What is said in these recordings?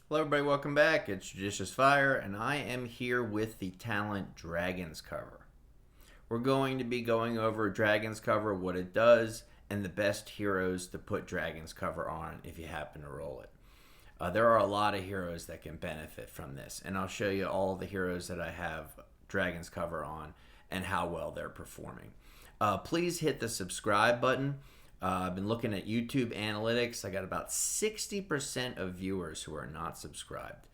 Hello everybody, welcome back. It's JudiciousFire, and I am here with the talent Dragon's Cover. We're going to be going over Dragon's Cover, what it does, and the best heroes to put Dragon's Cover on if you happen to roll it. There are a lot of heroes that can benefit from this, and I'll show you all the heroes that I have Dragon's Cover on and how well they're performing. Please hit the subscribe button. I've been looking at YouTube analytics. I got about 60% of viewers who are not subscribed.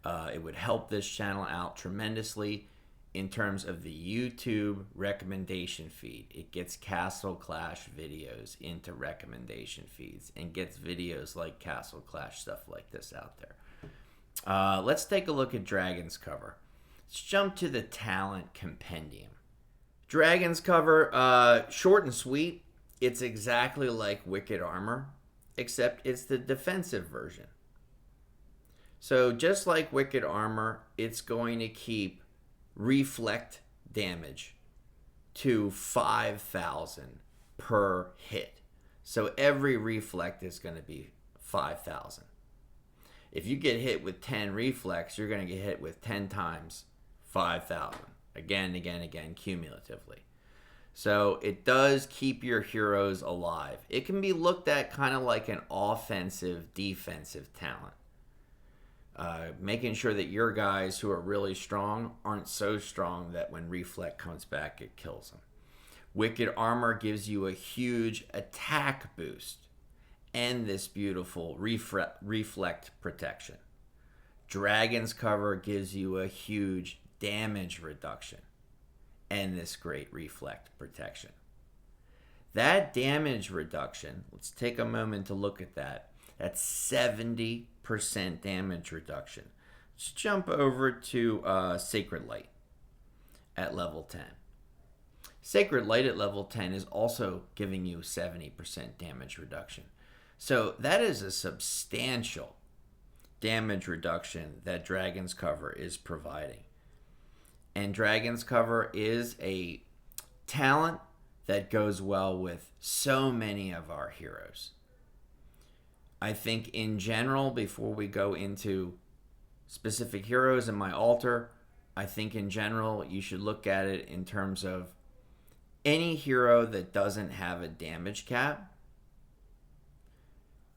It would help this channel out tremendously in terms of the YouTube recommendation feed. It gets Castle Clash videos into recommendation feeds and gets videos like Castle Clash, stuff like this out there. Let's take a look at Dragon's Cover. Let's jump to the talent compendium. Dragon's Cover, short and sweet. It's exactly like Wicked Armor, except it's the defensive version. So just like Wicked Armor, it's going to keep reflect damage to 5,000 per hit. So every reflect is going to be 5,000. If you get hit with 10 reflex, you're going to get hit with 10 times 5,000. Again, cumulatively. So it does keep your heroes alive. It can be looked at kind of like an offensive, defensive talent. Making sure that your guys who are really strong aren't so strong that when Reflect comes back, it kills them. Wicked Armor gives you a huge attack boost and this beautiful reflect protection. Dragon's Cover gives you a huge damage reduction and this great reflect protection. That damage reduction, let's take a moment to look at that. That's 70% damage reduction. Let's jump over to Sacred Light at level 10. Sacred Light at level 10 is also giving you 70% damage reduction. So that is a substantial damage reduction that Dragon's Cover is providing. And Dragon's Cover is a talent that goes well with so many of our heroes. I think in general, before we go into specific heroes in my altar, I think in general you should look at it in terms of any hero that doesn't have a damage cap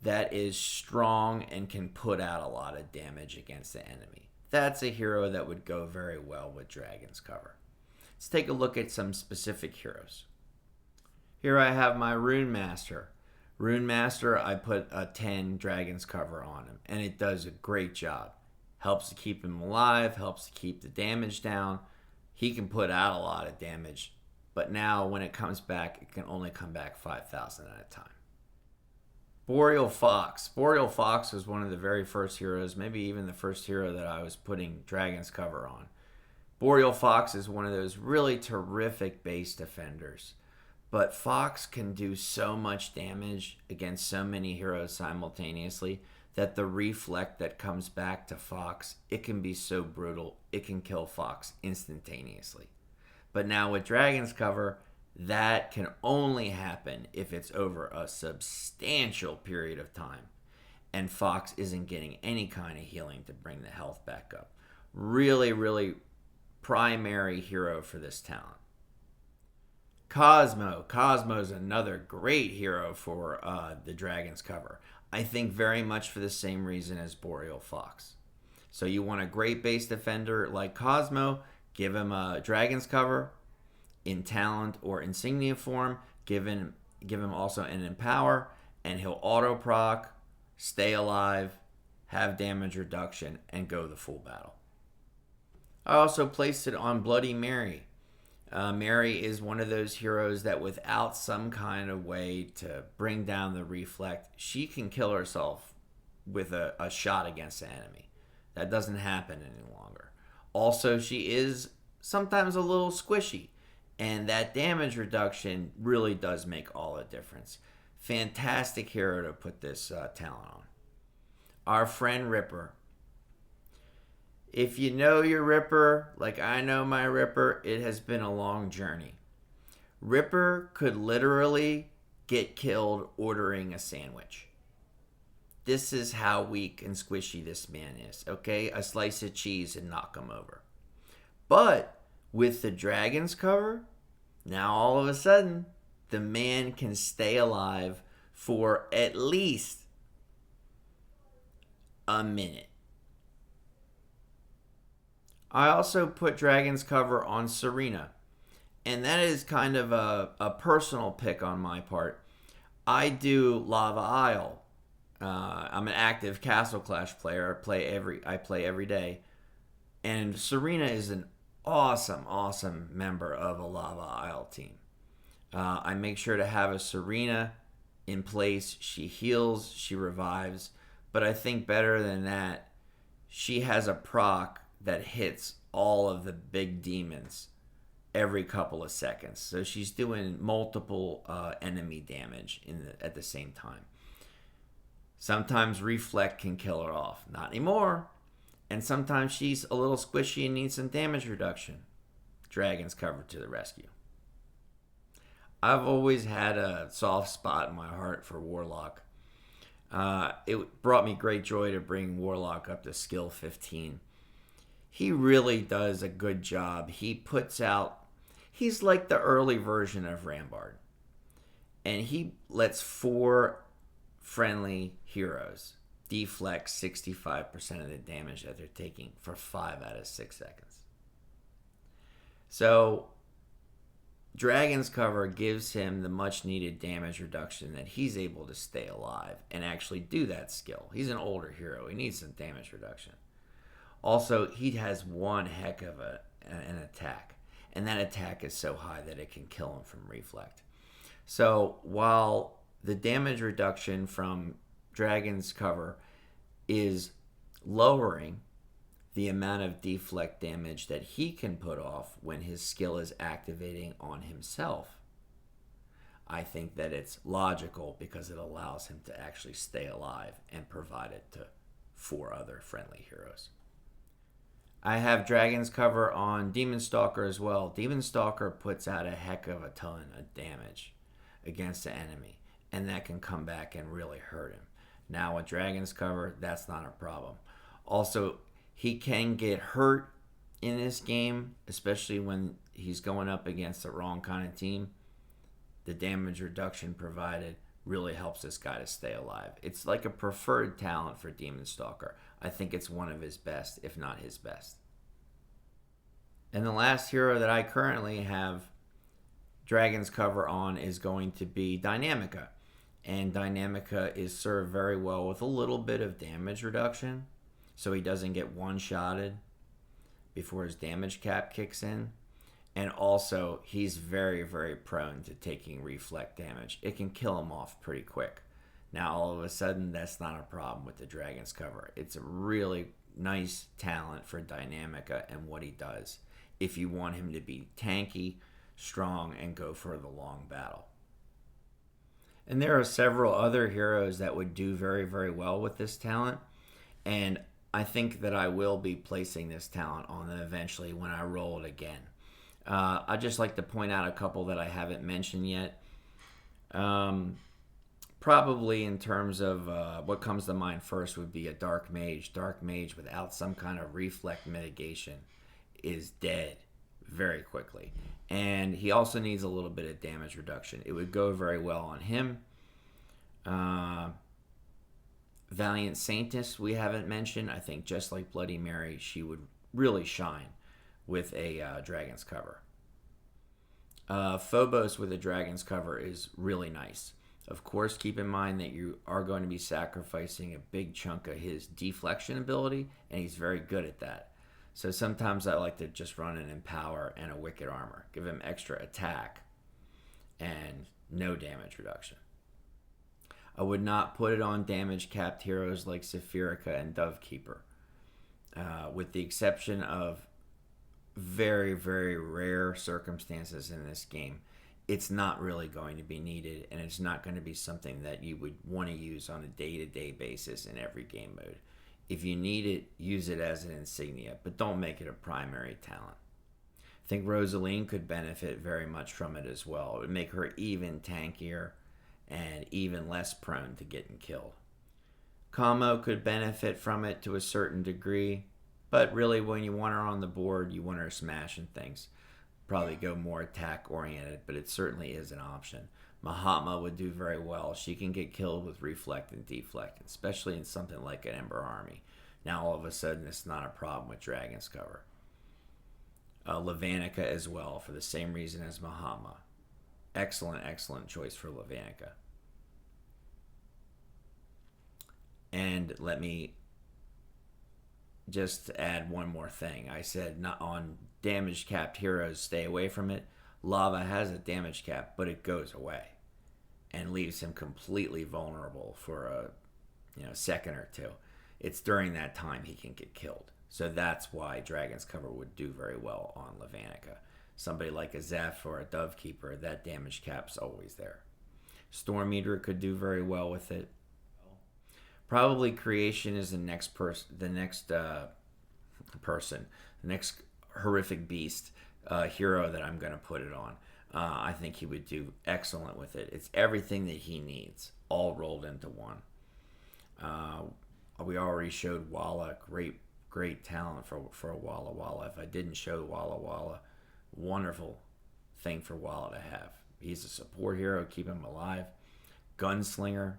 that is strong and can put out a lot of damage against the enemy. That's a hero that would go very well with Dragon's Cover. Let's take a look at some specific heroes. Here I have my Rune Master. Rune Master, I put a 10 Dragon's Cover on him, and it does a great job. Helps to keep him alive, helps to keep the damage down. He can put out a lot of damage, but now when it comes back, it can only come back 5,000 at a time. Boreal Foxx. Boreal Foxx was one of the very first heroes, maybe even the first hero that I was putting Dragon's Cover on. Boreal Foxx is one of those really terrific base defenders. But Foxx can do so much damage against so many heroes simultaneously that the reflect that comes back to Foxx, it can be so brutal, it can kill Foxx instantaneously. But now with Dragon's Cover, that can only happen if it's over a substantial period of time and Foxx isn't getting any kind of healing to bring the health back up. Really, really primary hero for this talent. Cosmo. Cosmo is another great hero for the Dragon's Cover. I think very much for the same reason as Boreal Foxx. So you want a great base defender like Cosmo, give him a Dragon's Cover in talent or insignia form, give him also an empower, and he'll auto proc, stay alive, have damage reduction, and go the full battle. I also placed it on Bloody Mary. Mary is one of those heroes that without some kind of way to bring down the reflect, she can kill herself with a shot against the enemy. That doesn't happen any longer. Also, she is sometimes a little squishy, and that damage reduction really does make all the difference. Fantastic hero to put this talent on. Our friend Ripper. If you know your Ripper, like I know my Ripper, it has been a long journey. Ripper could literally get killed ordering a sandwich. This is how weak and squishy this man is, okay? A slice of cheese and knock him over. But with the dragon's cover, now all of a sudden, the man can stay alive for at least a minute. I also put dragon's cover on Serena, and that is kind of a personal pick on my part. I do Lava Isle. I'm an active Castle Clash player. I play every day, and Serena is an awesome member of a Lava Isle team. I make sure to have a Serena in place. She heals, she revives, but I think better than that, she has a proc that hits all of the big demons every couple of seconds. So she's doing multiple enemy damage at the same time. Sometimes Reflect can kill her off. Not anymore. And sometimes she's a little squishy and needs some damage reduction. Dragon's cover to the rescue. I've always had a soft spot in my heart for Warlock. It brought me great joy to bring Warlock up to skill 15. He really does a good job. He's like the early version of Rambard. And he lets 4 friendly heroes deflect 65% of the damage that they're taking for 5 out of 6 seconds. So Dragon's cover gives him the much needed damage reduction that he's able to stay alive and actually do that skill. He's an older hero. He needs some damage reduction. Also, he has one heck of an attack, and that attack is so high that it can kill him from Reflect. So while the damage reduction from Dragon's cover is lowering the amount of deflect damage that he can put off when his skill is activating on himself, I think that it's logical because it allows him to actually stay alive and provide it to 4 other friendly heroes. I have Dragon's cover on Demon Stalker as well. Demon Stalker puts out a heck of a ton of damage against the enemy, and that can come back and really hurt him. Now with Dragon's cover, that's not a problem. Also, he can get hurt in this game, especially when he's going up against the wrong kind of team. The damage reduction provided really helps this guy to stay alive. It's like a preferred talent for Demon Stalker. I think it's one of his best, if not his best. And the last hero that I currently have Dragon's cover on is going to be Dynamica. And Dynamica is served very well with a little bit of damage reduction, so he doesn't get one-shotted before his damage cap kicks in. And also, he's very prone to taking reflect damage. It can kill him off pretty quick. Now, all of a sudden, that's not a problem with the Dragon's cover. It's a really nice talent for Dynamica and what he does if you want him to be tanky, strong, and go for the long battle. And there are several other heroes that would do very well with this talent. And I think that I will be placing this talent on them eventually when I roll it again. I'd just like to point out a couple that I haven't mentioned yet. Probably in terms of what comes to mind first would be a Dark Mage. Dark Mage without some kind of reflect mitigation is dead very quickly. And he also needs a little bit of damage reduction. It would go very well on him. Valiant Saintess we haven't mentioned. I think just like Bloody Mary, she would really shine with a Dragon's cover. Phobos with a Dragon's cover is really nice. Of course, keep in mind that you are going to be sacrificing a big chunk of his deflection ability, and he's very good at that. So sometimes I like to just run an Empower and a Wicked Armor. Give him extra attack and no damage reduction. I would not put it on damage-capped heroes like Saphirica and Dovekeeper. With the exception of very rare circumstances in this game, it's not really going to be needed, and it's not going to be something that you would want to use on a day-to-day basis in every game mode. If you need it, use it as an insignia, but don't make it a primary talent. I think Rosaline could benefit very much from it as well. It would make her even tankier and even less prone to getting killed. Cosmo could benefit from it to a certain degree, but really when you want her on the board, you want her smashing things. Probably go more attack oriented, but it certainly is an option. Mahatma would do very well. She can get killed with reflect and deflect, especially in something like an Ember Army. Now all of a sudden it's not a problem with Dragon's Cover. Levanica as well, for the same reason as Mahatma. Excellent, excellent choice for Levanica. And let me just add one more thing. I said not on damage capped heroes, stay away from it. Lava has a damage cap, but it goes away and leaves him completely vulnerable for a second or two. It's during that time he can get killed. So that's why Dragon's Cover would do very well on Levanica. Somebody like a Zeph or a Dove Keeper, that damage cap's always there. Storm Eater could do very well with it. Probably Creation is the next horrific beast hero that I'm going to put it on. I think he would do excellent with it. It's everything that he needs, all rolled into one. We already showed Walla, great talent for a Walla Walla. If I didn't show Walla Walla, wonderful thing for Walla to have. He's a support hero, keep him alive. Gunslinger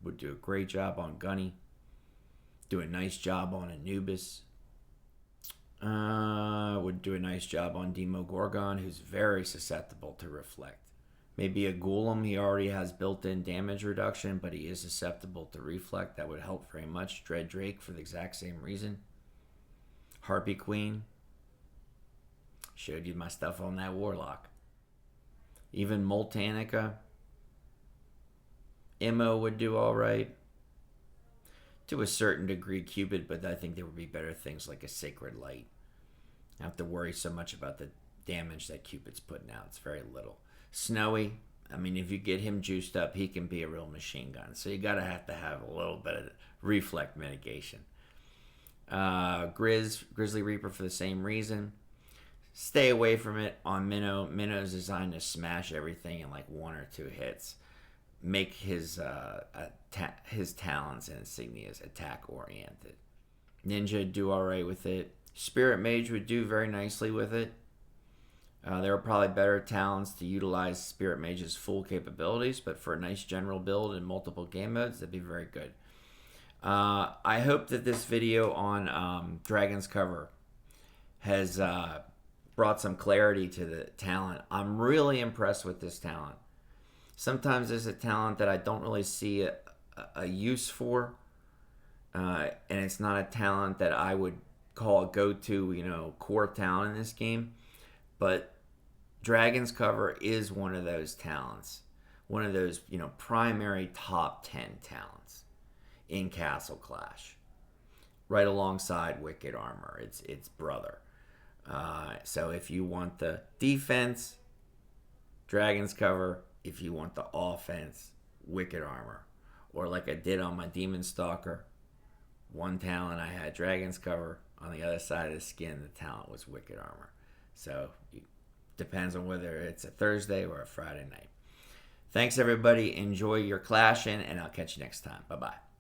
would do a great job on Gunny. Do a nice job on Anubis. Would do a nice job on Demogorgon, who's very susceptible to reflect. Maybe a Golem, he already has built-in damage reduction, but he is susceptible to reflect. That would help very much. Dread Drake for the exact same reason. Harpy Queen. Showed you my stuff on that Warlock. Even Moltanica. Immo would do alright. To a certain degree, Cupid, but I think there would be better things like a Sacred Light. I don't have to worry so much about the damage that Cupid's putting out. It's very little. Snowy, I mean, if you get him juiced up, he can be a real machine gun. So you gotta have to have a little bit of reflect mitigation. Grizzly Reaper for the same reason. Stay away from it on Minnow. Minnow's designed to smash everything in like 1 or 2 hits. Make his talents and insignias attack oriented. Ninja do alright with it. Spirit Mage would do very nicely with it. There are probably better talents to utilize Spirit Mage's full capabilities, but for a nice general build in multiple game modes, that'd be very good. I hope that this video on Dragon's Cover has brought some clarity to the talent. I'm really impressed with this talent. Sometimes there's a talent that I don't really see a use for, and it's not a talent that I would call a go-to, core talent in this game. But Dragon's Cover is one of those talents, one of those, primary top 10 talents in Castle Clash, right alongside Wicked Armor, its brother. So if you want the defense, Dragon's Cover. If you want the offense, Wicked Armor. Or like I did on my Demon Stalker, one talent I had Dragon's Cover. On the other side of the skin, the talent was Wicked Armor. So it depends on whether it's a Thursday or a Friday night. Thanks, everybody. Enjoy your clashing, and I'll catch you next time. Bye-bye.